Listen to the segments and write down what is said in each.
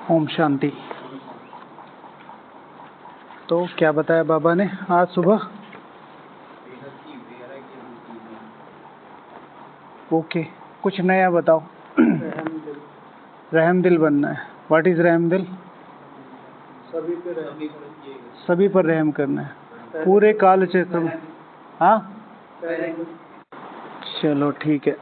ओम शांति। तो क्या बताया बाबा ने आज सुबह? ओके, कुछ नया बताओ। रहम दिल बनना है। व्हाट इज रहम दिल? सभी पर रहम करना है, पूरे काल चक्र में। हाँ, चलो ठीक है।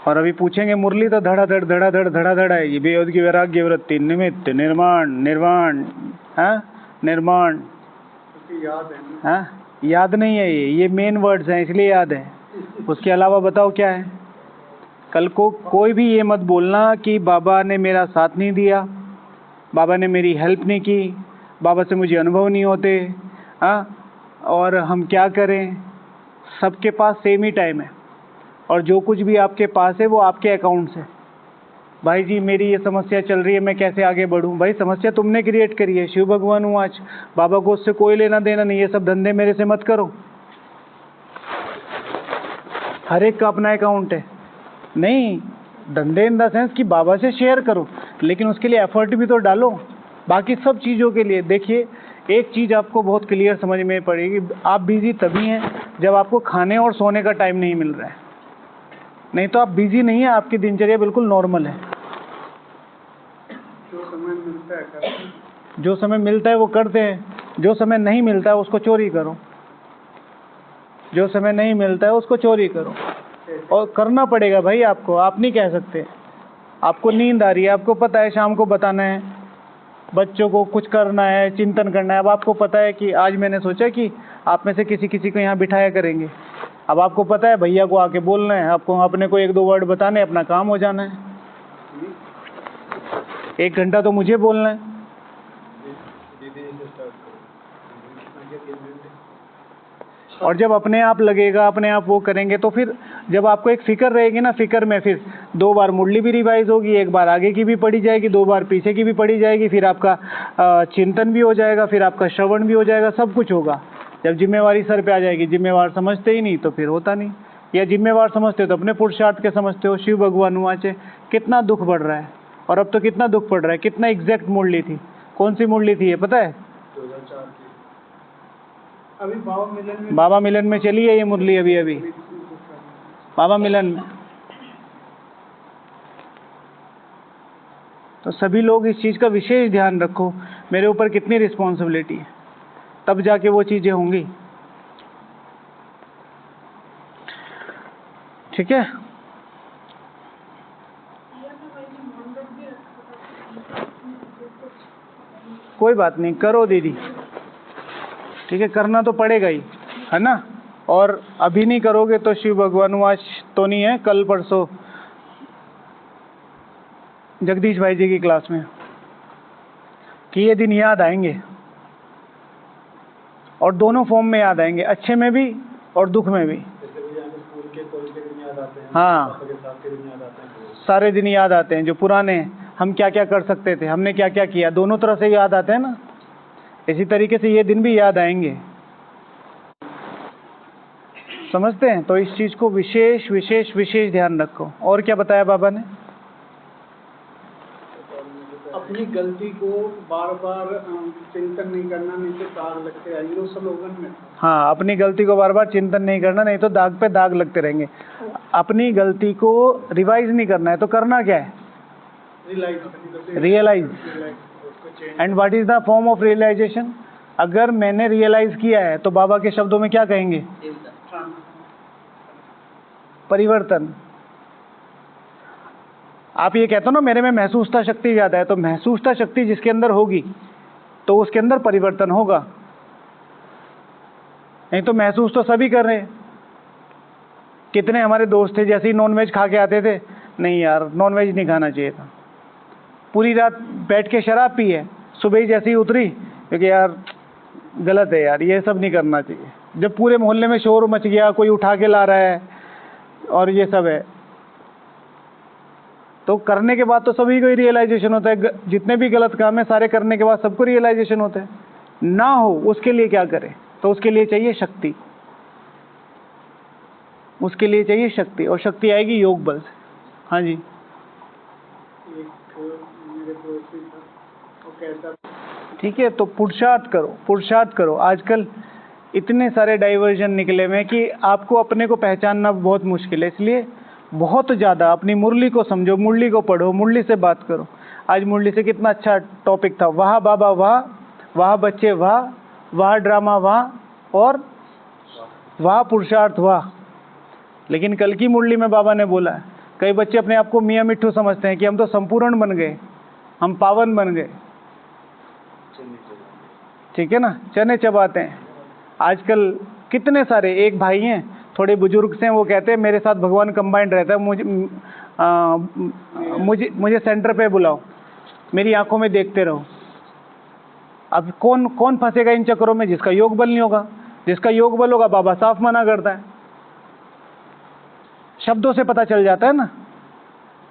और अभी पूछेंगे मुरली तो धड़ाधड़ आएगी। बेहद की वैराग्य वृत्ति, निमित्त, निर्माण, निर्वाण, हाँ निर्माण। याद है? हाँ, याद नहीं है, ये मेन वर्ड्स हैं इसलिए याद है। उसके अलावा बताओ क्या है। कल को कोई भी ये मत बोलना कि बाबा ने मेरा साथ नहीं दिया, बाबा ने मेरी हेल्प नहीं की, बाबा से मुझे अनुभव नहीं होते। हाँ, और हम क्या करें। सबके पास सेम ही टाइम है, और जो कुछ भी आपके पास है वो आपके अकाउंट से। भाई जी मेरी ये समस्या चल रही है, मैं कैसे आगे बढ़ूं। भाई समस्या तुमने क्रिएट करी है। शिव भगवान हूँ आज, बाबा को उससे कोई लेना देना नहीं। ये सब धंधे मेरे से मत करो। हर एक का अपना अकाउंट है। नहीं, धंधे इन द सेंस कि बाबा से शेयर करो, लेकिन उसके लिए एफर्ट भी तो डालो। बाकी सब चीज़ों के लिए देखिए, एक चीज़ आपको बहुत क्लियर समझ में पड़ेगी। आप बिजी तभी हैं जब आपको खाने और सोने का टाइम नहीं मिल रहा है। नहीं तो आप बिजी नहीं है, आपकी दिनचर्या बिल्कुल नॉर्मल है। जो समय मिलता है जो समय मिलता है वो करते हैं, जो समय नहीं मिलता है उसको चोरी करो। जो समय नहीं मिलता है उसको चोरी करो, और करना पड़ेगा भाई आपको। आप नहीं कह सकते। आपको नींद आ रही है, आपको पता है शाम को बताना है, बच्चों को कुछ करना है, चिंतन करना है। अब आपको पता है कि आज मैंने सोचा कि आप में से किसी किसी को यहाँ बिठाया करेंगे। अब आपको पता है भैया को आके बोलना है, आपको अपने को 1-2 वर्ड बताने, अपना काम हो जाना है। 1 घंटा तो मुझे बोलना है। और जब अपने आप लगेगा, अपने आप वो करेंगे, तो फिर जब आपको एक फिक्र रहेगी ना, फिक्र में फिर 2 बार मुरली भी रिवाइज होगी, 1 बार आगे की भी पढ़ी जाएगी, 2 बार पीछे की भी पढ़ी जाएगी, फिर आपका चिंतन भी हो जाएगा, फिर आपका श्रवण भी हो जाएगा, सब कुछ होगा। जब जिम्मेवारी सर पे आ जाएगी, जिम्मेवार समझते ही नहीं तो फिर होता नहीं। या जिम्मेवार समझते हो तो अपने पुरुषार्थ के समझते हो। शिव भगवान हुआ चे कितना दुख बढ़ रहा है, और अब तो कितना दुख पड़ रहा है। कितना एग्जैक्ट मुरली थी, कौन सी मुरली थी ये पता है? 2004 की। अभी बाबा मिलन में चली है ये मुरली, अभी अभी बाबा मिलन में। तो सभी लोग इस चीज़ का विशेष ध्यान रखो, मेरे ऊपर कितनी रिस्पॉन्सिबिलिटी है, तब जाके वो चीज़ें होंगी। ठीक है। कोई बात नहीं, करो दीदी, ठीक है, करना तो पड़ेगा ही, है ना। और अभी नहीं करोगे तो शिव भगवान आज तो नहीं है, कल परसों जगदीश भाई जी की क्लास में कि ये दिन याद आएंगे, और दोनों फॉर्म में याद आएंगे, अच्छे में भी और दुख में भी। हाँ, सारे दिन याद आते हैं, जो पुराने हम क्या क्या कर सकते थे, हमने क्या क्या किया, दोनों तरह से याद आते हैं ना। इसी तरीके से ये दिन भी याद आएंगे, समझते हैं। तो इस चीज़ को विशेष विशेष विशेष ध्यान रखो। और क्या बताया बाबा ने? अपनी गलती को बार बार चिंतन नहीं करना, नहीं तो दाग लगते रहेंगे। वो स्लोगन में। हाँ, अपनी गलती को बार बार चिंतन नहीं करना, नहीं तो दाग पे दाग लगते रहेंगे। अपनी गलती को रिवाइज नहीं करना है, तो करना क्या है? Realise. And what is the form of realisation? अगर मैंने रियलाइज किया है तो बाबा के शब्दों में क्या कहेंगे? परिवर्तन। आप ये कहते हो ना मेरे में महसूसता शक्ति ज़्यादा है, तो महसूसता शक्ति जिसके अंदर होगी तो उसके अंदर परिवर्तन होगा। नहीं तो महसूस तो सभी कर रहे हैं। कितने हमारे दोस्त थे जैसे ही नॉनवेज खा के आते थे, नहीं यार नॉनवेज नहीं खाना चाहिए था, पूरी रात बैठ के शराब पी है, सुबह ही जैसे ही उतरी क्योंकि यार गलत है यार, ये सब नहीं करना चाहिए। जब पूरे मोहल्ले में शोर मच गया, कोई उठा के ला रहा है और ये सब है, तो करने के बाद तो सभी को ही रियलाइजेशन होता है। जितने भी गलत काम है सारे करने के बाद सबको रियलाइजेशन होता है। ना हो उसके लिए क्या करें? तो उसके लिए चाहिए शक्ति, उसके लिए चाहिए शक्ति, और शक्ति आएगी योग बल से। हाँ जी। एक मेरे पड़ोसी था, वो कहता ठीक है, तो पुरुषार्थ करो, पुरुषार्थ करो। आजकल इतने सारे डाइवर्जन निकले हुए हैं कि आपको अपने को पहचानना बहुत मुश्किल है। इसलिए बहुत ज़्यादा अपनी मुरली को समझो, मुरली को पढ़ो, मुरली से बात करो। आज मुरली से कितना अच्छा टॉपिक था, वाह बाबा वाह, वाह बच्चे वाह, वाह ड्रामा वाह, और वाह पुरुषार्थ वाह। लेकिन कल की मुरली में बाबा ने बोला, कई बच्चे अपने आप को मियाँ मिट्ठू समझते हैं कि हम तो संपूर्ण बन गए, हम पावन बन गए। ठीक है ना, चने चबाते हैं। आजकल कितने सारे, एक भाई हैं थोड़े बुजुर्ग से, वो कहते हैं मेरे साथ भगवान कंबाइंड रहता है, मुझे सेंटर पे बुलाओ, मेरी आंखों में देखते रहो। अब कौन कौन फंसेगा इन चक्करों में? जिसका योग बल नहीं होगा। जिसका योग बल होगा बाबा साफ मना करता है, शब्दों से पता चल जाता है ना।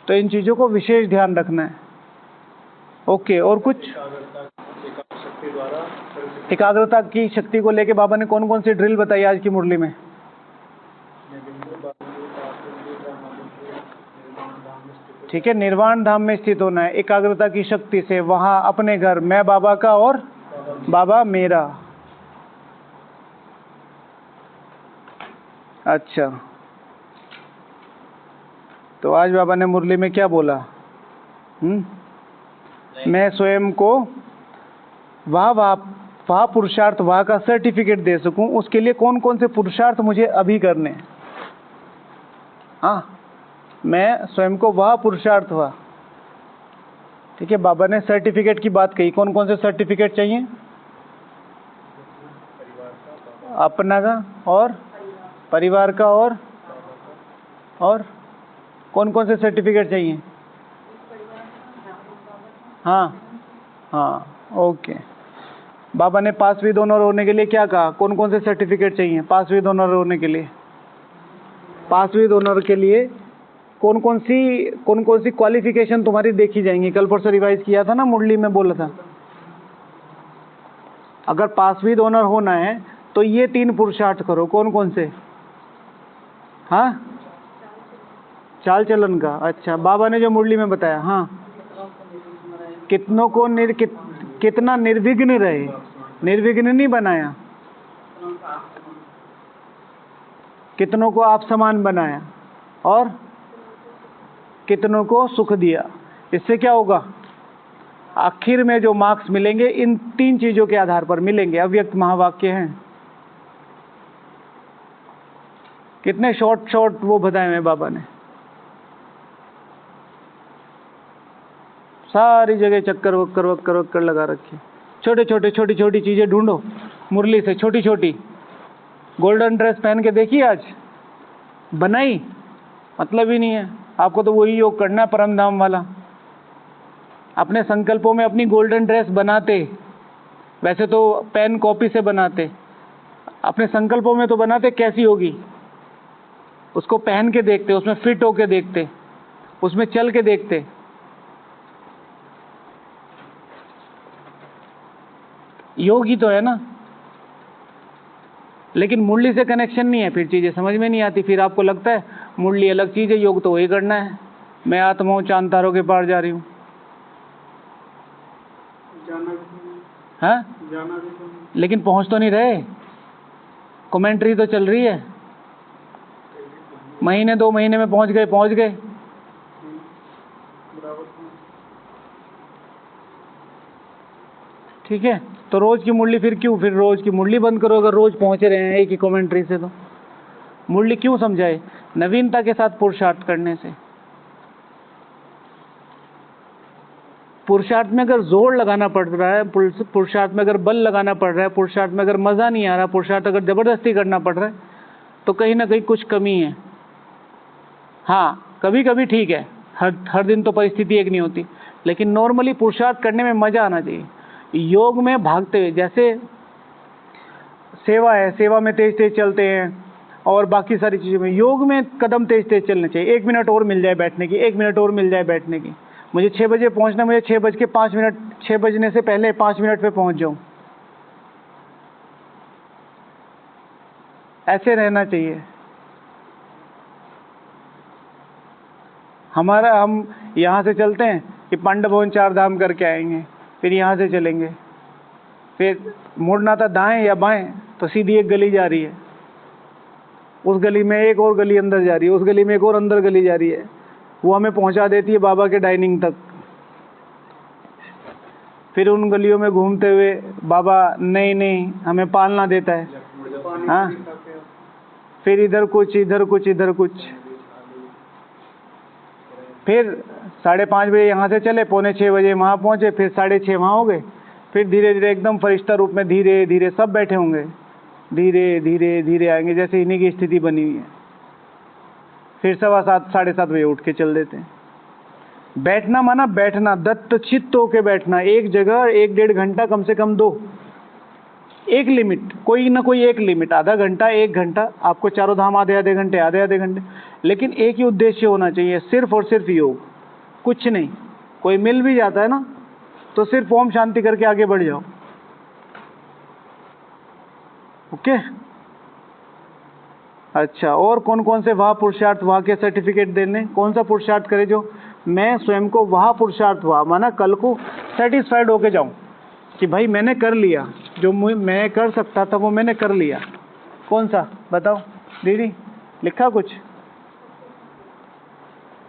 तो इन चीज़ों को विशेष ध्यान रखना है। ओके, और कुछ? एकाग्रता की शक्ति को लेके बाबा ने कौन कौन सी ड्रिल बताई आज की मुरली में? ठीक है, निर्वाण धाम में स्थित होना है एकाग्रता की शक्ति से। वहां अपने घर, मैं बाबा का और बाबा मेरा। अच्छा, तो आज बाबा ने मुरली में क्या बोला? मैं स्वयं को वाह वाह वाह पुरुषार्थ वाह का सर्टिफिकेट दे सकूं, उसके लिए कौन कौन से पुरुषार्थ मुझे अभी करने हैं? हाँ, मैं स्वयं को वाह पुरुषार्थ वाह। ठीक है, बाबा ने सर्टिफिकेट की बात कही। कौन कौन से सर्टिफिकेट चाहिए? अपना का और परिवार का, और कौन कौन से सर्टिफिकेट चाहिए? हाँ हाँ, ओके। बाबा ने पास विद ऑनर होने के लिए क्या कहा? कौन कौन से सर्टिफिकेट चाहिए पास विद ऑनर होने के लिए? पास विद ऑनर के लिए कौन कौन सी क्वालिफिकेशन तुम्हारी देखी जाएंगी? कल परसों रिवाइज किया था ना, मुरली में बोला था। अगर पास विद ऑनर होना है तो ये 3 पुरुषार्थ करो। कौन कौन से? हाँ, चाल चलन का। अच्छा, बाबा ने जो मुरली में बताया। हाँ, कितनों को कितना निर्विघ्न रहे, निर्विघ्न नहीं बनाया, कितनों को आप समान बनाया, और कितनों को सुख दिया। इससे क्या होगा? आखिर में जो मार्क्स मिलेंगे इन 3 चीजों के आधार पर मिलेंगे। अव्यक्त महावाक्य हैं। कितने शॉर्ट वो बताए हुए बाबा ने। सारी जगह चक्कर वक्कर लगा रखे। छोटे छोटी चीजें ढूंढो मुरली से, छोटी छोटी। गोल्डन ड्रेस पहन के देखी आज, बनाई, मतलब ही नहीं है। आपको तो वही योग करना है परम धाम वाला। अपने संकल्पों में अपनी गोल्डन ड्रेस बनाते, वैसे तो पेन कॉपी से बनाते, अपने संकल्पों में तो बनाते कैसी होगी, उसको पहन के देखते, उसमें फिट होके देखते, उसमें चल के देखते। योग ही तो है ना। लेकिन मुरली से कनेक्शन नहीं है, फिर चीजें समझ में नहीं आती। फिर आपको लगता है मुरली अलग चीज है, योग तो वही करना है। मैं आत्मा हूं, चांद तारों के पार जा रही हूँ। हाँ, लेकिन पहुंच तो नहीं रहे। कमेंट्री तो चल रही है, महीने 2 महीने में पहुंच गए। ठीक है, तो रोज की मुरली फिर क्यों? फिर रोज की मुरली बंद करो अगर रोज पहुंचे रहे हैं एक ही कमेंट्री से। तो मुरली क्यों समझाए? नवीनता के साथ पुरुषार्थ करने से। पुरुषार्थ में अगर जोर लगाना पड़ रहा है, पुरुषार्थ में अगर बल लगाना पड़ रहा है, पुरुषार्थ में अगर मजा नहीं आ रहा, पुरुषार्थ अगर जबरदस्ती करना पड़ रहा है, तो कहीं ना कहीं कुछ कमी है। हाँ, कभी कभी ठीक है, हर दिन तो परिस्थिति एक नहीं होती, लेकिन नॉर्मली पुरुषार्थ करने में मजा आना चाहिए। योग में भागते हुए, जैसे सेवा है, सेवा में तेज तेज चलते हैं, और बाकी सारी चीज़ों में, योग में कदम तेज तेज चलने चाहिए। 1 मिनट और मिल जाए बैठने की, 1 मिनट और मिल जाए बैठने की। मुझे 6 बजे पहुंचना, मुझे 6:05, 6 बजने से पहले 5 मिनट पे पहुंच जाऊं, ऐसे रहना चाहिए। हमारा हम यहाँ से चलते हैं कि पांडव भवन 4 धाम करके आएंगे, फिर यहाँ से चलेंगे, फिर मुड़ना था दाएं या बाएं, तो सीधी एक गली जा रही है, उस गली में एक और गली अंदर जा रही है, उस गली में एक और अंदर गली जा रही है, वो हमें पहुंचा देती है बाबा के डाइनिंग तक। फिर उन गलियों में घूमते हुए बाबा नहीं हमें पालना देता है, हाँ, फिर इधर कुछ इधर कुछ इधर कुछ, फिर 5:30 बजे यहाँ से चले, 5:45 बजे वहाँ पहुँचे, फिर 6:30 वहाँ हो गए, फिर धीरे धीरे एकदम फरिश्ता रूप में धीरे धीरे सब बैठे होंगे, धीरे धीरे धीरे आएंगे, जैसे इन्हीं की स्थिति बनी हुई है। फिर 7:15 7:30 बजे उठ के चल देते हैं। बैठना माना बैठना, दत्त चित्त होके बैठना, एक जगह 1-1.5 घंटा, कम से कम 2, एक लिमिट, कोई ना कोई एक लिमिट, आधा घंटा 1 घंटा, आपको चारों धाम आधे घंटे, आधे घंटे, लेकिन एक ही उद्देश्य होना चाहिए, सिर्फ और सिर्फ योग, कुछ नहीं। कोई मिल भी जाता है ना, तो सिर्फ ओम शांति करके आगे बढ़ जाओ। ओके, अच्छा, और कौन कौन से वाह पुरुषार्थ, वाह के सर्टिफिकेट देने, कौन सा पुरुषार्थ करे जो मैं स्वयं को वाह पुरुषार्थ, वाह माना कल को सेटिस्फाइड होके जाऊं कि भाई मैंने कर लिया, जो मैं कर सकता था वो मैंने कर लिया। कौन सा बताओ दीदी, लिखा कुछ?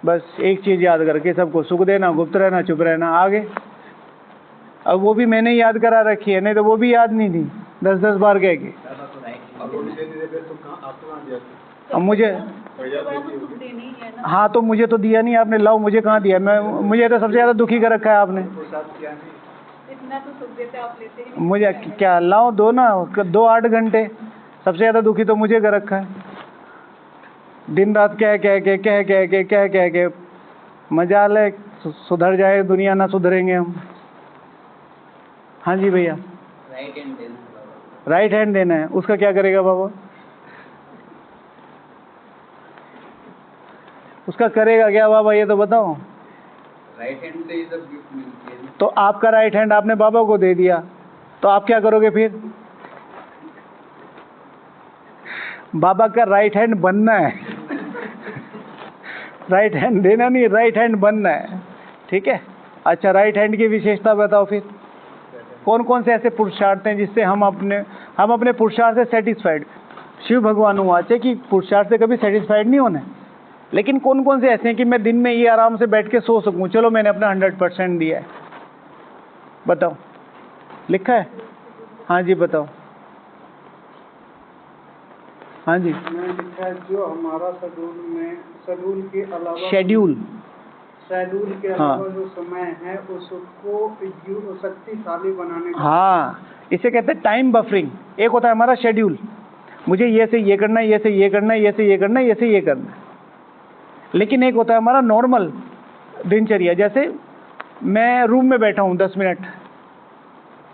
बस एक चीज याद करके सबको सुख देना, गुप्त रहना, चुप रहना, आगे। अब वो भी मैंने याद करा रखी है, नहीं तो वो भी याद नहीं थी, 10-10 बार कह के। अब मुझे, हाँ, तो मुझे तो दिया नहीं आपने, लाओ, मुझे कहाँ दिया? मुझे तो सबसे ज्यादा दुखी कर रखा है आपने। इतना तो सुख देते आप लेते ही। मुझे क्या लाओ, दो ना, 2-8 घंटे, सबसे ज्यादा दुखी तो मुझे कर रखा है। दिन रात कह के मजा ले, सुधर जाए दुनिया, ना सुधरेंगे हम। हाँ जी भैया, राइट हैंड देना है, उसका क्या करेगा बाबा? उसका करेगा क्या बाबा, ये तो बताओ। राइट हैंड से ही सब गिफ्ट मिलती है। तो आपका राइट हैंड आपने बाबा को दे दिया, तो आप क्या करोगे फिर? बाबा का राइट हैंड बनना है, राइट हैंड देना नहीं, राइट हैंड बनना है, ठीक है। अच्छा, राइट हैंड की विशेषता बताओ फिर, कौन कौन से ऐसे पुरुषार्थ हैं जिससे हम अपने पुरुषार्थ से सेटिस्फाइड? शिव भगवान वाचे कि पुरुषार्थ से कभी सेटिस्फाइड नहीं होना, लेकिन कौन कौन से ऐसे हैं कि मैं दिन में ये आराम से बैठ के सो सकूं, चलो मैंने अपना 100% दिया है, बताओ, लिखा है? हाँ जी बताओ। हाँ जी, मैं लिखा है जो हमारा शेड्यूल के अलावा शेड्यूल के अलावा जो समय है उसको शक्तिशाली बनाने का। हाँ, इसे कहते हैं टाइम बफरिंग। एक होता है हमारा शेड्यूल, मुझे ये से ये करना है, ये से ये करना है, ये से ये करना है, ये से ये करना है। लेकिन एक होता है हमारा नॉर्मल दिनचर्या, जैसे मैं रूम में बैठा हूँ 10 मिनट,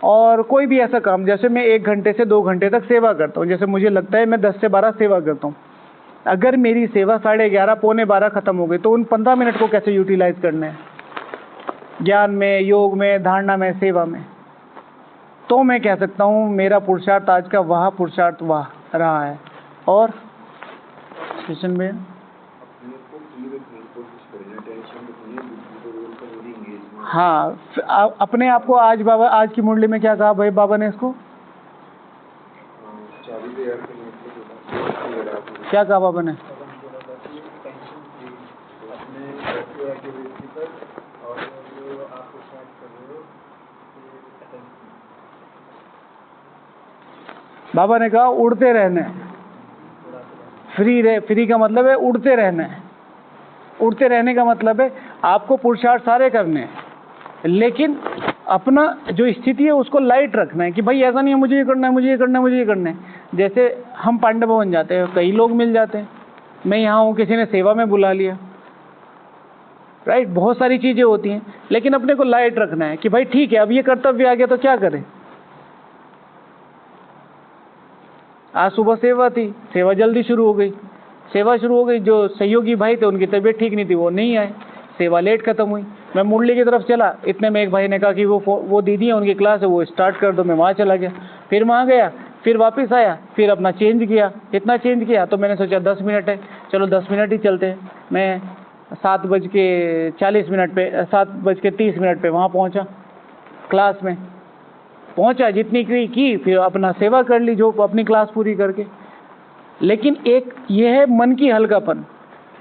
और कोई भी ऐसा काम, जैसे मैं 1 घंटे से 2 घंटे तक सेवा करता हूँ, जैसे मुझे लगता है मैं 10 से 12 सेवा करता हूँ। अगर मेरी सेवा 11:30 पौने 12 खत्म हो गई, तो उन 15 मिनट को कैसे यूटिलाइज करना है, ज्ञान में, योग में, धारणा में, सेवा में। तो मैं कह सकता हूँ मेरा पुरुषार्थ आज का वाह पुरुषार्थ वाह रहा है। और स्टेशन में हाँ, अपने आप को आज बाबा, आज की मुरली में क्या कहा भाई बाबा ने इसको? क्या कहा बाबा ने? बाबा ने कहा उड़ते रहना है, फ्री का मतलब है उड़ते रहना है। उड़ते रहने का मतलब है आपको पुरुषार्थ सारे करने हैं, लेकिन अपना जो स्थिति है उसको लाइट रखना है कि भाई ऐसा नहीं है मुझे ये करना है, मुझे ये करना है, मुझे ये करना है। जैसे हम पांडव भवन जाते हैं, कई लोग मिल जाते हैं, मैं यहाँ हूँ, किसी ने सेवा में बुला लिया, राइट, बहुत सारी चीज़ें होती हैं, लेकिन अपने को लाइट रखना है कि भाई ठीक है, अब ये कर्तव्य आ गया तो क्या करें। आज सुबह सेवा थी, सेवा जल्दी शुरू हो गई, जो सहयोगी भाई थे उनकी तबीयत ठीक नहीं थी, वो नहीं आए, सेवा लेट खत्म हुई। मैं मुरली की तरफ चला, इतने में एक भाई ने कहा कि वो दीदी है, उनकी क्लास है, वो स्टार्ट कर दो। मैं वहाँ चला गया, फिर वहाँ गया, फिर वापस आया, फिर अपना चेंज किया, इतना चेंज किया तो मैंने सोचा 10 मिनट है, चलो 10 मिनट ही चलते हैं। मैं 7:40 पे 7:30 पे वहाँ पहुँचा, क्लास में पहुँचा, जितनी की फिर अपना सेवा कर ली, जो अपनी क्लास पूरी करके। लेकिन एक ये है मन की हल्कापन,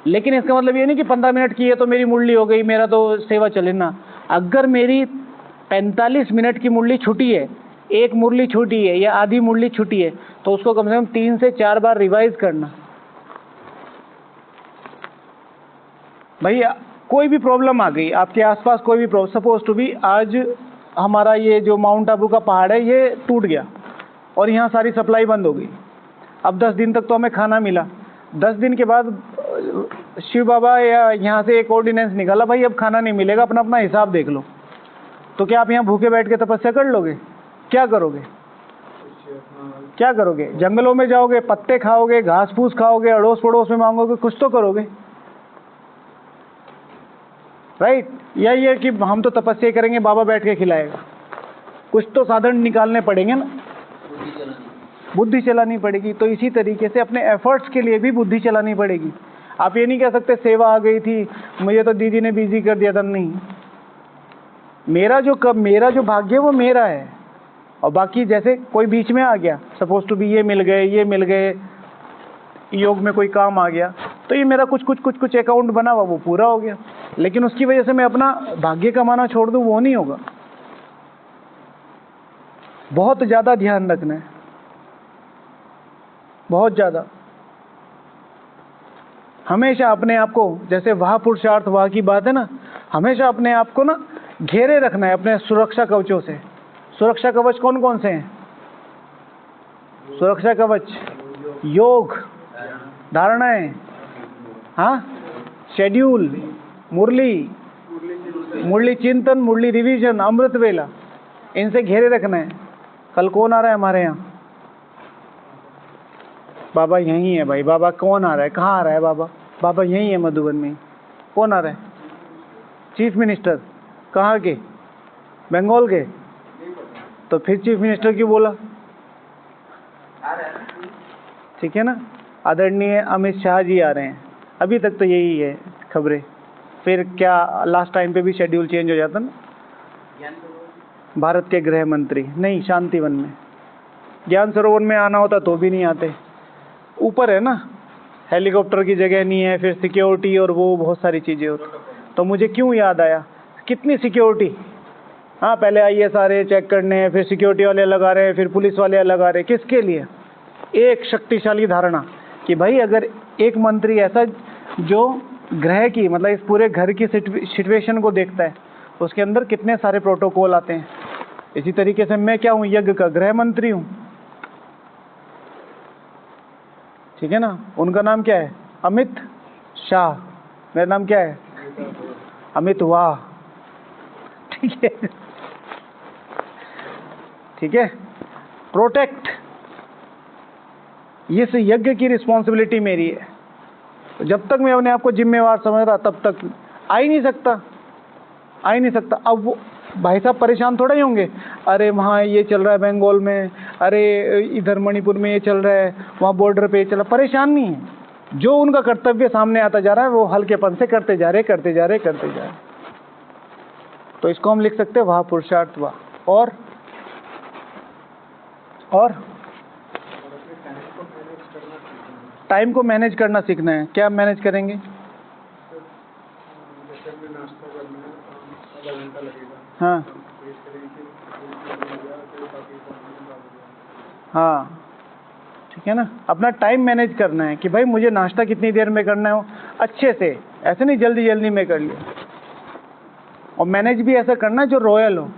लेकिन इसका मतलब ये नहीं कि 15 मिनट की है तो मेरी मुरली हो गई, मेरा तो सेवा चले ना। अगर मेरी 45 मिनट की मुरली छुटी है, एक मुरली छुटी है या आधी मुरली छुटी है, तो उसको कम से कम 3 से 4 बार रिवाइज करना। भैया कोई भी प्रॉब्लम आ गई आपके आसपास, कोई भी प्रॉब्लम, सपोज टू बी आज हमारा ये जो माउंट आबू का पहाड़ है ये टूट गया और यहाँ सारी सप्लाई बंद हो गई। अब 10 दिन तक तो हमें खाना मिला, 10 दिन के बाद शिव बाबा या यहाँ से एक ऑर्डिनेंस निकाला, भाई अब खाना नहीं मिलेगा, अपना अपना हिसाब देख लो। तो क्या आप यहाँ भूखे बैठ के तपस्या कर लोगे? क्या करोगे? क्या करोगे? जंगलों में जाओगे, पत्ते खाओगे, घास फूस खाओगे, अड़ोस पड़ोस में मांगोगे, कुछ तो करोगे, राइट? यही है कि हम तो तपस्या करेंगे, बाबा बैठ के खिलाएगा। कुछ तो साधन निकालने पड़ेंगे ना, बुद्धि चलानी पड़ेगी। तो इसी तरीके से अपने एफर्ट्स के लिए भी बुद्धि चलानी पड़ेगी। आप ये नहीं कह सकते सेवा आ गई थी, मुझे तो दीदी ने बिजी कर दिया था। नहीं, मेरा जो भाग्य है वो मेरा है, और बाकी जैसे कोई बीच में आ गया, सपोज टू बी ये मिल गए, योग में कोई काम आ गया, तो ये मेरा कुछ अकाउंट बना हुआ वो पूरा हो गया। लेकिन उसकी वजह से मैं अपना भाग्य कमाना छोड़ दूं, वो नहीं होगा। बहुत ज़्यादा ध्यान रखना है, बहुत ज़्यादा। हमेशा अपने आप को, जैसे वाह पुरुषार्थ वाह की बात है ना, हमेशा अपने आप को ना घेरे रखना है अपने सुरक्षा कवचों से। सुरक्षा कवच कौन कौन से हैं? सुरक्षा कवच योग, धारणाएं, हाँ, शेड्यूल, मुरली चिंतन, मुरली रिवीजन, अमृत वेला, इनसे घेरे रखना है। कल कौन आ रहा है हमारे यहाँ? बाबा यहीं है भाई। बाबा कौन आ रहा है? कहाँ आ रहा है बाबा? बाबा यहीं है, मधुबन में। कौन आ रहा है? Chief minister. कहाँ के? बंगाल के? तो फिर चीफ मिनिस्टर क्यों बोला? ठीक है ना, आदरणीय अमित शाह जी आ रहे हैं। अभी तक तो यही है खबरें, फिर क्या लास्ट टाइम पे भी शेड्यूल चेंज हो जाता ना। भारत के गृह मंत्री नहीं, शांतिवन में। ज्ञान सरोवर में आना होता तो भी नहीं आते, ऊपर है ना, हेलीकॉप्टर की जगह नहीं है, फिर सिक्योरिटी और वो बहुत सारी चीज़ें होती। तो मुझे क्यों याद आया, कितनी सिक्योरिटी। हाँ, पहले IAS आ रहे हैं चेक करने, फिर सिक्योरिटी वाले अलग आ रहे हैं, फिर पुलिस वाले अलग आ रहे हैं। किसके लिए? एक शक्तिशाली धारणा कि भाई अगर एक मंत्री ऐसा जो ग्रह की, मतलब इस पूरे घर की सिचुएशन को देखता है, उसके अंदर कितने सारे प्रोटोकॉल आते हैं। इसी तरीके से मैं क्या हूँ? यज्ञ का गृह मंत्री हूँ, ठीक है ना। उनका नाम क्या है? अमित शाह। मेरा नाम क्या है? अमित वाह। ठीक है, ठीक है। प्रोटेक्ट, ये यज्ञ की रिस्पॉन्सिबिलिटी मेरी है। जब तक मैं अपने आप को जिम्मेवार समझ रहा, तब तक आ ही नहीं सकता। अब वो भाई साहब परेशान थोड़ा ही होंगे, अरे वहाँ ये चल रहा है बंगाल में, अरे इधर मणिपुर में ये चल रहा है, वहाँ बॉर्डर पे ये चल रहा। परेशान नहीं है, जो उनका कर्तव्य सामने आता जा रहा है वो हल्केपन से करते जा रहे। तो इसको हम लिख सकते हैं वाह पुरुषार्थ वाह। और टाइम को मैनेज करना सीखना है। क्या मैनेज करेंगे? हाँ हाँ, ठीक है ना। अपना टाइम मैनेज करना है कि भाई मुझे नाश्ता कितनी देर में करना है, अच्छे से, ऐसे नहीं जल्दी में कर लिया। और मैनेज भी ऐसा करना है जो रॉयल हो।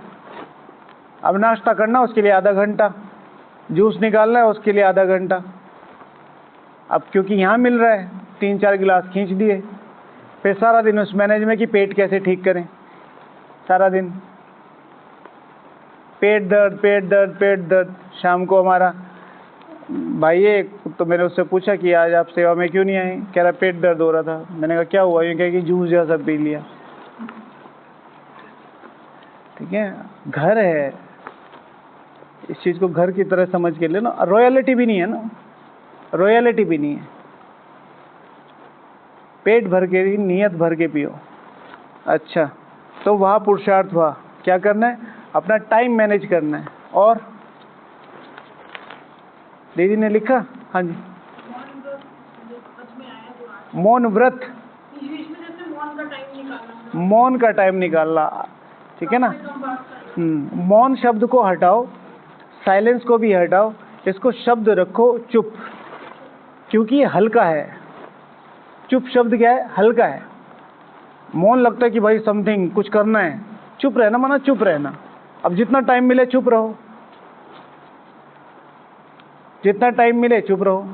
अब नाश्ता करना, उसके लिए आधा घंटा, जूस निकालना है उसके लिए आधा घंटा। अब क्योंकि यहाँ मिल रहा है, 3-4 गिलास खींच दिए, फिर सारा दिन उस मैनेज में कि पेट कैसे ठीक करें। सारा दिन पेट दर्द। शाम को हमारा भाई है, तो मैंने उससे पूछा कि आज आप सेवा में क्यों नहीं आए? कह रहा पेट दर्द हो रहा था। मैंने कहा क्या हुआ? ये कह कि जूस जैसा पी लिया। ठीक है, घर है, इस चीज़ को घर की तरह समझ के लेना। रॉयलिटी भी नहीं है ना, रॉयलिटी भी नहीं है। पेट भर के नहीं, नियत भर के पियो। अच्छा, तो वहाँ पुरुषार्थ हुआ। क्या करना है? अपना टाइम मैनेज करना है। और दीदी ने लिखा, हाँ जी, मौन व्रत, मौन का टाइम निकालना, ठीक है ना। मौन शब्द को हटाओ, साइलेंस को भी हटाओ, इसको शब्द रखो चुप, क्योंकि ये हल्का है। चुप शब्द क्या है? हल्का है। मौन लगता है कि भाई समथिंग कुछ करना है, चुप रहना माना चुप रहना। अब जितना टाइम मिले चुप रहो, जितना टाइम मिले चुप रहो।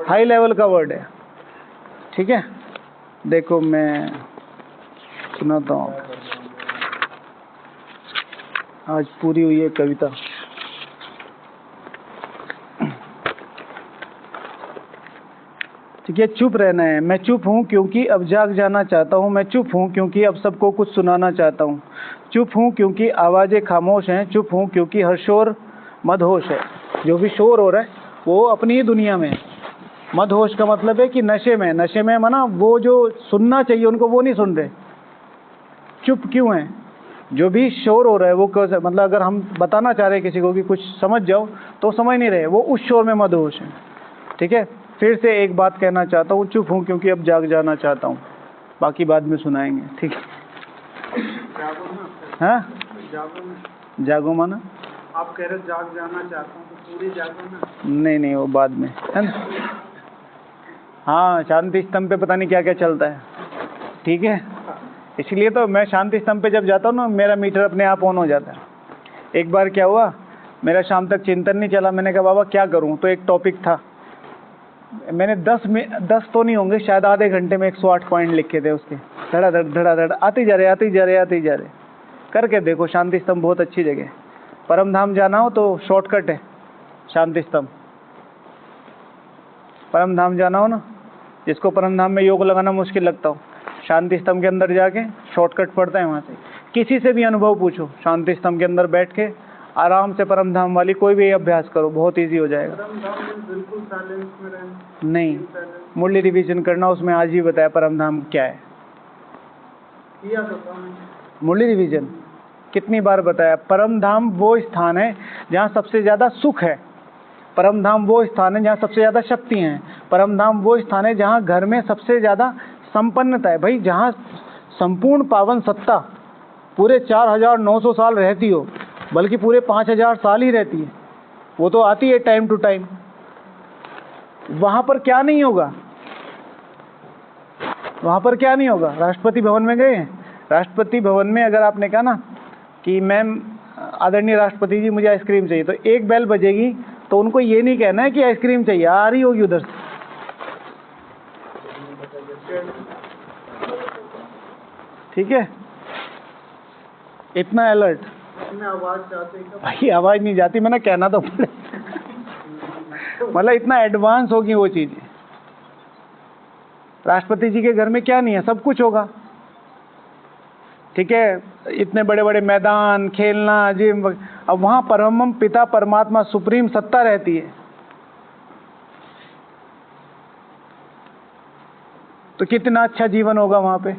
हाई लेवल का वर्ड है, ठीक है। देखो मैं सुनाता हूँ, आज पूरी हुई है कविता। ठीक है, चुप रहना है। मैं चुप हूँ क्योंकि अब जाग जाना चाहता हूँ। मैं चुप हूँ क्योंकि अब सबको कुछ सुनाना चाहता हूँ। चुप हूँ क्योंकि आवाज़ें खामोश हैं। चुप हूँ क्योंकि हर शोर मदहोश है। जो भी शोर हो रहा है वो अपनी ही दुनिया में है। मदहोश का मतलब है कि नशे में, नशे में माना वो जो सुनना चाहिए उनको वो नहीं सुन रहे। चुप क्यों है? जो भी शोर हो रहा है वो मतलब अगर हम बताना चाह रहे हैं किसी को कि कुछ समझ जाओ तो समझ नहीं रहे, वो उस शोर में मदहोश है। ठीक है, फिर से एक बात कहना चाहता हूँ, चुप हूँ क्योंकि अब जाग जाना चाहता हूँ। बाकी बाद में सुनाएंगे, ठीक है। हाँ, जागो माना आप कह रहे जाग जाना चाहता हूँ तो पूरी जागो ना? नहीं नहीं, वो बाद में है ना। हाँ, शांति स्तंभ पे पता नहीं क्या क्या चलता है, ठीक है। इसलिए तो मैं शांति स्तंभ पे जब जाता हूँ ना, मेरा मीटर अपने आप ऑन हो जाता है। एक बार क्या हुआ, मेरा शाम तक चिंतन नहीं चला। मैंने कहा बाबा क्या करूँ, तो एक टॉपिक था, मैंने 10 तो नहीं होंगे, शायद आधे घंटे में 108 पॉइंट लिखे थे उसके। धड़ाधड़ आते जा रहे। करके देखो, शांति स्तंभ बहुत अच्छी जगह है। परम धाम जाना हो तो शॉर्टकट है शांति स्तंभ। परम धाम जाना हो ना, जिसको परम धाम में योग लगाना मुश्किल लगता हो, शांति स्तंभ के अंदर जाके शॉर्टकट पड़ता है वहाँ से। किसी से भी अनुभव पूछो, शांति स्तंभ के अंदर बैठ के आराम से परम धाम वाली कोई भी अभ्यास करो, बहुत इजी हो जाएगा। परम धाम में बिल्कुल साइलेंस में रहना नहीं, मुरली रिवीजन करना, उसमें आज ही बताया परम धाम क्या है। किया तो था मुरली रिवीजन कितनी बार बताया। परम धाम वो स्थान है जहाँ सबसे ज़्यादा सुख है। परम धाम वो स्थान है जहाँ सबसे ज़्यादा शक्ति हैं। परम धाम वो स्थान है जहाँ घर में सबसे ज़्यादा संपन्नता है। भाई जहाँ संपूर्ण पावन सत्ता पूरे 4900 साल रहती हो, बल्कि पूरे 5000 साल ही रहती है, वो तो आती है टाइम टू टाइम। वहाँ पर क्या नहीं होगा? वहाँ पर क्या नहीं होगा? राष्ट्रपति भवन में गए हैं, राष्ट्रपति भवन में अगर आपने कहा ना कि मैम आदरणीय राष्ट्रपति जी मुझे आइसक्रीम चाहिए, तो एक बेल बजेगी तो उनको ये नहीं कहना है कि आइसक्रीम चाहिए, आ रही होगी उधर से। ठीक है, इतना अलर्ट। आवाज जाती है भाई आवाज नहीं जाती, मैंने कहना तो पड़े। मतलब इतना एडवांस होगी वो चीजें। राष्ट्रपति जी के घर में क्या नहीं है? सब कुछ होगा, ठीक है। इतने बड़े बड़े मैदान, खेलना, जिम। अब वहाँ परम पिता परमात्मा सुप्रीम सत्ता रहती है, तो कितना अच्छा जीवन होगा वहाँ पे।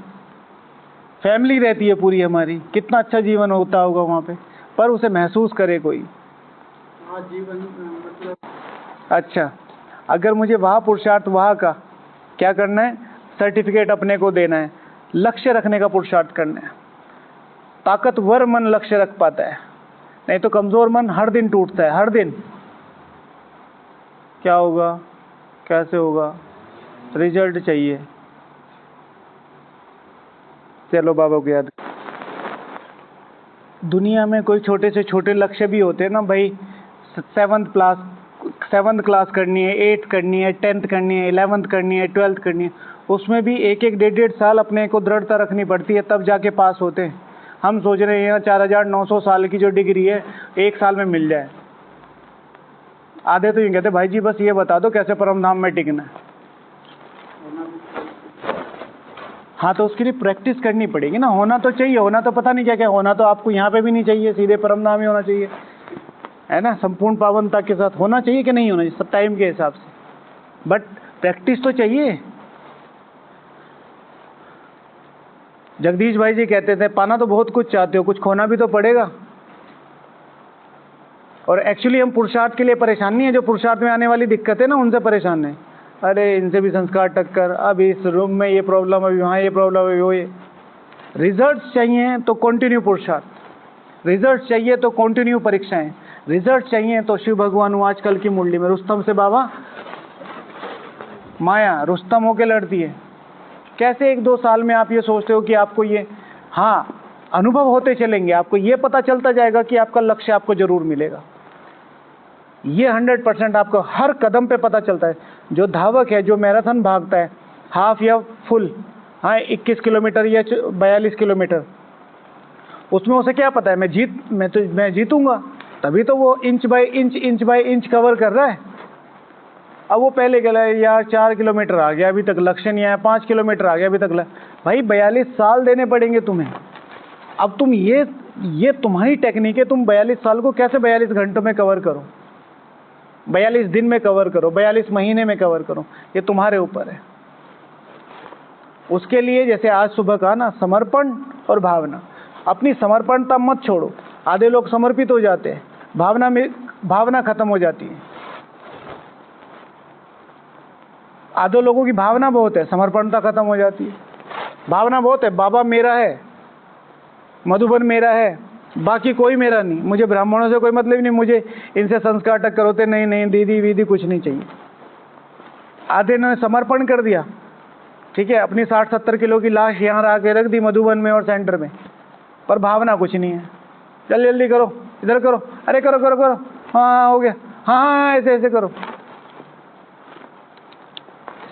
फैमिली रहती है पूरी हमारी, कितना अच्छा जीवन होता होगा वहाँ पे, पर उसे महसूस करे कोई। हाँ, जीवन मतलब अच्छा, अगर मुझे वहाँ पुरुषार्थ वहाँ का क्या करना है, सर्टिफिकेट अपने को देना है, लक्ष्य रखने का पुरुषार्थ करना है। ताकतवर मन लक्ष्य रख पाता है, नहीं तो कमज़ोर मन हर दिन टूटता है, हर दिन। क्या होगा, कैसे होगा, रिजल्ट चाहिए, चलो बाबा को याद। दुनिया में कोई छोटे से छोटे लक्ष्य भी होते हैं ना भाई। 7th क्लास करनी है, 8th करनी है, 10th करनी है, 11th करनी है, 12th करनी है, उसमें भी एक 1.5 साल अपने को दृढ़ता रखनी पड़ती है, तब जाके पास होते हैं। हम सोच रहे हैं 4900 साल की जो डिग्री है 1 साल में मिल जाए। आधे तो ये कहते भाई जी बस ये बता दो कैसे परम धाम में टिकना है। हाँ, तो उसके लिए प्रैक्टिस करनी पड़ेगी ना। होना तो चाहिए, होना तो पता नहीं क्या क्या होना, तो आपको यहाँ पे भी नहीं चाहिए, सीधे परम धाम ही होना चाहिए, है ना। संपूर्ण पावनता के साथ होना चाहिए कि नहीं होना चाहिए, सब टाइम के हिसाब से, बट प्रैक्टिस तो चाहिए। जगदीश भाई जी कहते थे पाना तो बहुत कुछ चाहते हो, कुछ खोना भी तो पड़ेगा। और एक्चुअली हम पुरुषार्थ के लिए परेशान नहीं है, जो पुरुषार्थ में आने वाली दिक्कत है ना उनसे परेशान है। अरे इनसे भी संस्कार टक्कर, अब इस रूम में ये प्रॉब्लम, अभी वहाँ ये प्रॉब्लम, अभी वो ये। रिजल्ट चाहिए तो कंटिन्यू पुरुषार्थ, रिजल्ट चाहिए तो कंटिन्यू परीक्षाएं, रिजल्ट चाहिए तो शिव भगवान हूँ आजकल की मुरली में रुस्तम से बाबा माया रुस्तम होके लड़ती है। कैसे 1-2 साल में आप ये सोचते हो कि आपको ये, हाँ अनुभव होते चलेंगे, आपको ये पता चलता जाएगा कि आपका लक्ष्य आपको जरूर मिलेगा। ये 100% आपको हर कदम पे पता चलता है। जो धावक है, जो मैराथन भागता है हाफ या फुल, हाँ 21 किलोमीटर या 42 किलोमीटर, उसमें उसे क्या पता है मैं जीतूंगा, तभी तो वो इंच बाय इंच कवर कर रहा है। अब वो पहले कह रहा है यार 4 किलोमीटर आ गया अभी तक लक्ष्य नहीं आया, 5 किलोमीटर आ गया अभी तक भाई 42 साल देने पड़ेंगे तुम्हें। अब तुम ये तुम्हारी टेक्निक है, तुम 42 साल को कैसे 42 घंटों में कवर करो, 42 दिन में कवर करो, 42 महीने में कवर करो, ये तुम्हारे ऊपर है। उसके लिए जैसे आज सुबह कहा ना, समर्पण और भावना। अपनी समर्पणता मत छोड़ो। आधे लोग समर्पित हो जाते हैं, भावना खत्म हो जाती है। आधे लोगों की भावना बहुत है, समर्पणता खत्म हो जाती है। भावना बहुत है, बाबा मेरा है, मधुबन मेरा है, बाकी कोई मेरा नहीं, मुझे ब्राह्मणों से कोई मतलब नहीं, मुझे इनसे संस्कार टक्कर होते नहीं, दीदी वीदी कुछ नहीं चाहिए। आधे ने समर्पण कर दिया, ठीक है, अपनी 60-70 किलो की लाश यहाँ ला के रख दी मधुबन में और सेंटर में, पर भावना कुछ नहीं है। जल्दी करो, इधर करो, अरे करो, हाँ हो गया, हाँ ऐसे करो।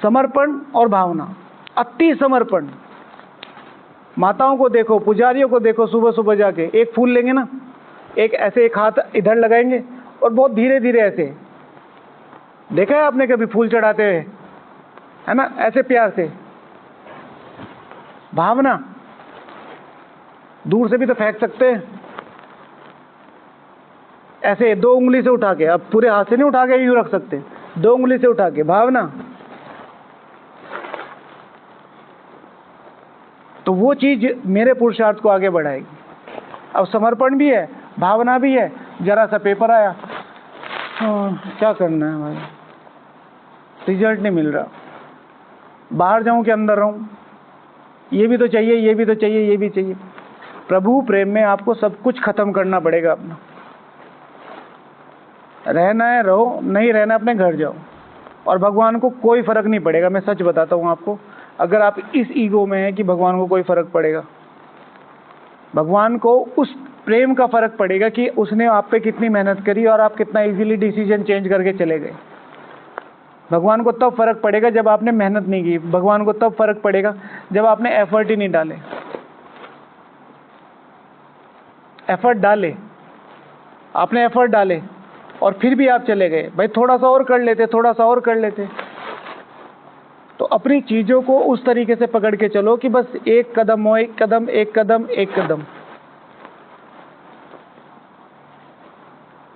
समर्पण और भावना, अति समर्पण। माताओं को देखो, पुजारियों को देखो, सुबह सुबह जाके एक फूल लेंगे ना, एक हाथ इधर लगाएंगे और बहुत धीरे धीरे ऐसे, देखा है आपने कभी फूल चढ़ाते हुए, है ना, ऐसे प्यार से। भावना दूर से भी तो फेंक सकते हैं, ऐसे 2 उंगली से उठा के, अब पूरे हाथ से नहीं उठा के यूं रख सकते, 2 उंगली से उठा के, भावना। तो वो चीज मेरे पुरुषार्थ को आगे बढ़ाएगी। अब समर्पण भी है, भावना भी है। जरा सा पेपर आया, क्या करना है भाई, रिजल्ट नहीं मिल रहा, बाहर जाऊं कि अंदर रहूं, ये भी तो चाहिए, ये भी तो चाहिए, ये भी चाहिए। प्रभु प्रेम में आपको सब कुछ खत्म करना पड़ेगा अपना। रहना है रहो, नहीं रहना अपने घर जाओ, और भगवान को कोई फर्क नहीं पड़ेगा। मैं सच बताता हूँ आपको, अगर आप इस ईगो में हैं कि भगवान को कोई फर्क पड़ेगा, भगवान को उस प्रेम का फर्क पड़ेगा कि उसने आप पे कितनी मेहनत करी और आप कितना इजीली डिसीजन चेंज करके चले गए। भगवान को तब फर्क पड़ेगा जब आपने मेहनत नहीं की, भगवान को तब फर्क पड़ेगा जब आपने एफर्ट ही नहीं डाले। एफर्ट डाले, आपने एफर्ट डाले और फिर भी आप चले गए, भाई थोड़ा सा और कर लेते, थोड़ा सा और कर लेते। तो अपनी चीजों को उस तरीके से पकड़ के चलो कि बस एक कदम हो, एक कदम, एक कदम, एक कदम।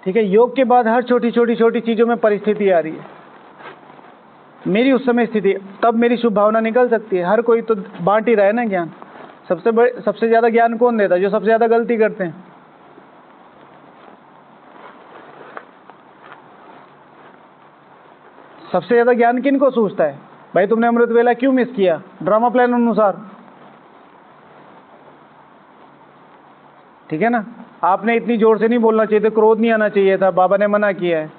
ठीक है, योग के बाद हर छोटी छोटी चीजों में परिस्थिति आ रही है। मेरी उस समय स्थिति, तब मेरी शुभ भावना निकल सकती है। हर कोई तो बांट ही रहा है ना ज्ञान। सबसे ज्यादा ज्ञान कौन देता है? जो सबसे ज्यादा गलती करते हैं। सबसे ज्यादा ज्ञान किन को सूझता है? भाई तुमने अमृत वेला क्यों मिस किया? ड्रामा प्लान अनुसार, ठीक है ना। आपने इतनी जोर से नहीं बोलना चाहिए था, क्रोध नहीं आना चाहिए था, बाबा ने मना किया है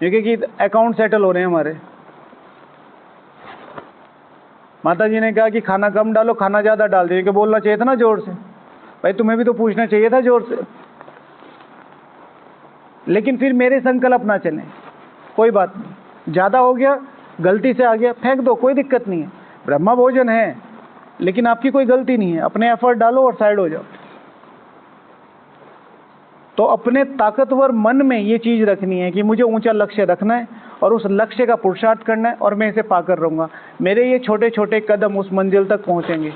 क्योंकि अकाउंट सेटल हो रहे हैं हमारे। माता जी ने कहा कि खाना कम डालो, खाना ज्यादा डाल दो, क्योंकि बोलना चाहिए था ना जोर से। भाई तुम्हें भी तो पूछना चाहिए था जोर से। लेकिन फिर मेरे संकल्प ना चले, कोई बात नहीं, ज्यादा हो गया, गलती से आ गया, फेंक दो, कोई दिक्कत नहीं है। ब्रह्मा भोजन है, लेकिन आपकी कोई गलती नहीं है। अपने एफर्ट डालो और साइड हो जाओ। तो अपने ताकतवर मन में ये चीज रखनी है कि मुझे ऊंचा लक्ष्य रखना है और उस लक्ष्य का पुरुषार्थ करना है और मैं इसे पाकर रहूंगा। मेरे ये छोटे छोटे कदम उस मंजिल तक पहुंचेंगे।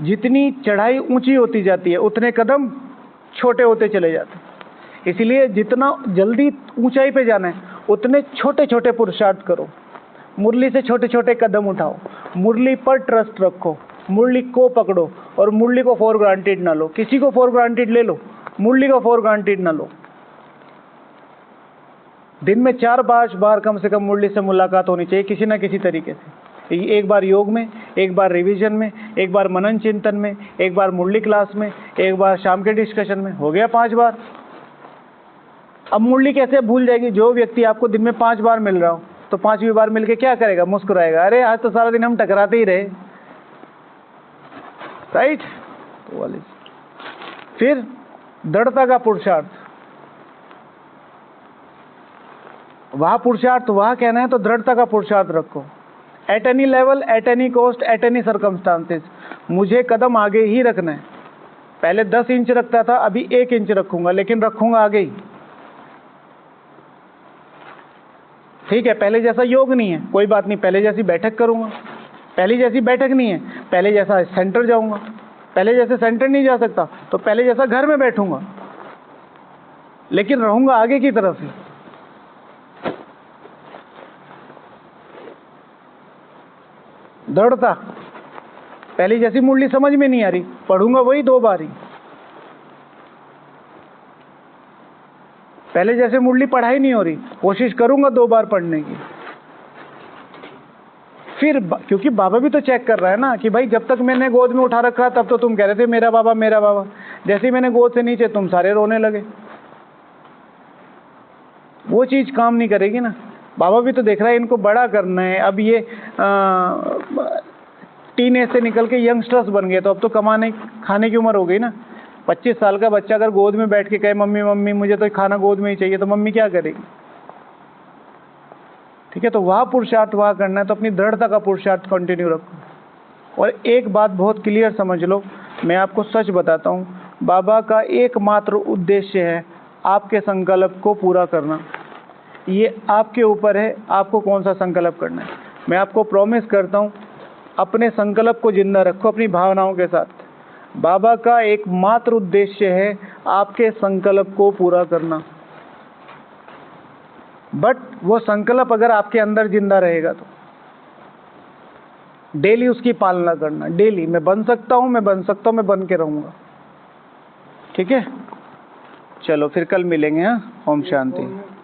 जितनी चढ़ाई ऊंची होती जाती है उतने कदम छोटे होते चले जाते हैं। इसलिए जितना जल्दी ऊंचाई पे जाना है उतने छोटे छोटे पुरुषार्थ करो, मुरली से छोटे छोटे कदम उठाओ मुरली पर ट्रस्ट रखो, मुरली को पकड़ो और मुरली को फॉर ग्रांटेड ना लो। किसी को फॉर ग्रांटेड ले लो, मुरली को फॉर ग्रांटेड ना लो। दिन में 4-5 बार कम से कम मुरली से मुलाकात होनी चाहिए किसी ना किसी तरीके से। एक बार योग में, एक बार रिवीजन में, एक बार मनन चिंतन में, एक बार मुरली क्लास में, एक बार शाम के डिस्कशन में। हो गया 5 बार। अब मुरली कैसे भूल जाएगी? जो व्यक्ति आपको दिन में 5 बार मिल रहा हो तो 5वीं बार मिलके क्या करेगा? मुस्कुराएगा, अरे आज तो सारा दिन हम टकराते ही रहे, राइट? तो वाली फिर दृढ़ता का पुरुषार्थ, वह पुरुषार्थ वह कहना है तो दृढ़ता का पुरुषार्थ रखो। At any level, at any cost, at any circumstances, मुझे कदम आगे ही रखना है। पहले 10 इंच रखता था, अभी 1 इंच रखूंगा, लेकिन रखूंगा आगे ही। ठीक है, पहले जैसा योग नहीं है, कोई बात नहीं, पहले जैसी बैठक करूंगा। पहले जैसी बैठक नहीं है, पहले जैसा सेंटर जाऊंगा। पहले जैसे सेंटर नहीं जा सकता तो पहले जैसा घर में बैठूंगा, लेकिन रहूंगा आगे की तरफ ही। दृढ़ता, पहले जैसी मुरली समझ में नहीं आ रही, पढ़ूंगा वही 2 बार ही। पहले जैसे मुरली पढ़ाई नहीं हो रही, कोशिश करूंगा 2 बार पढ़ने की। फिर क्योंकि बाबा भी तो चेक कर रहा है ना कि भाई जब तक मैंने गोद में उठा रखा तब तो तुम कह रहे थे मेरा बाबा मेरा बाबा, जैसे ही मैंने गोद से नीचे तुम सारे रोने लगे। वो चीज काम नहीं करेगी ना। बाबा भी तो देख रहा है इनको बड़ा करना है। अब ये टीनेज से निकल के यंगस्टर्स बन गए तो अब तो कमाने खाने की उम्र हो गई ना। 25 साल का बच्चा अगर गोद में बैठ के कहे मम्मी मम्मी मुझे तो खाना गोद में ही चाहिए, तो मम्मी क्या करेगी? ठीक है, तो वह पुरुषार्थ वह करना है तो अपनी दृढ़ता का पुरुषार्थ कंटिन्यू रखो। और एक बात बहुत क्लियर समझ लो, मैं आपको सच बताता हूँ, बाबा का एकमात्र उद्देश्य है आपके संकल्प को पूरा करना। ये आपके ऊपर है, आपको कौन सा संकल्प करना है। मैं आपको प्रॉमिस करता हूँ, अपने संकल्प को जिंदा रखो अपनी भावनाओं के साथ। बाबा का एकमात्र उद्देश्य है आपके संकल्प को पूरा करना। बट वो संकल्प अगर आपके अंदर जिंदा रहेगा तो डेली उसकी पालना करना। डेली मैं बन सकता हूँ, मैं बन सकता हूँ, मैं बन के रहूंगा। ठीक है, चलो फिर कल मिलेंगे। हाँ, ओम शांति।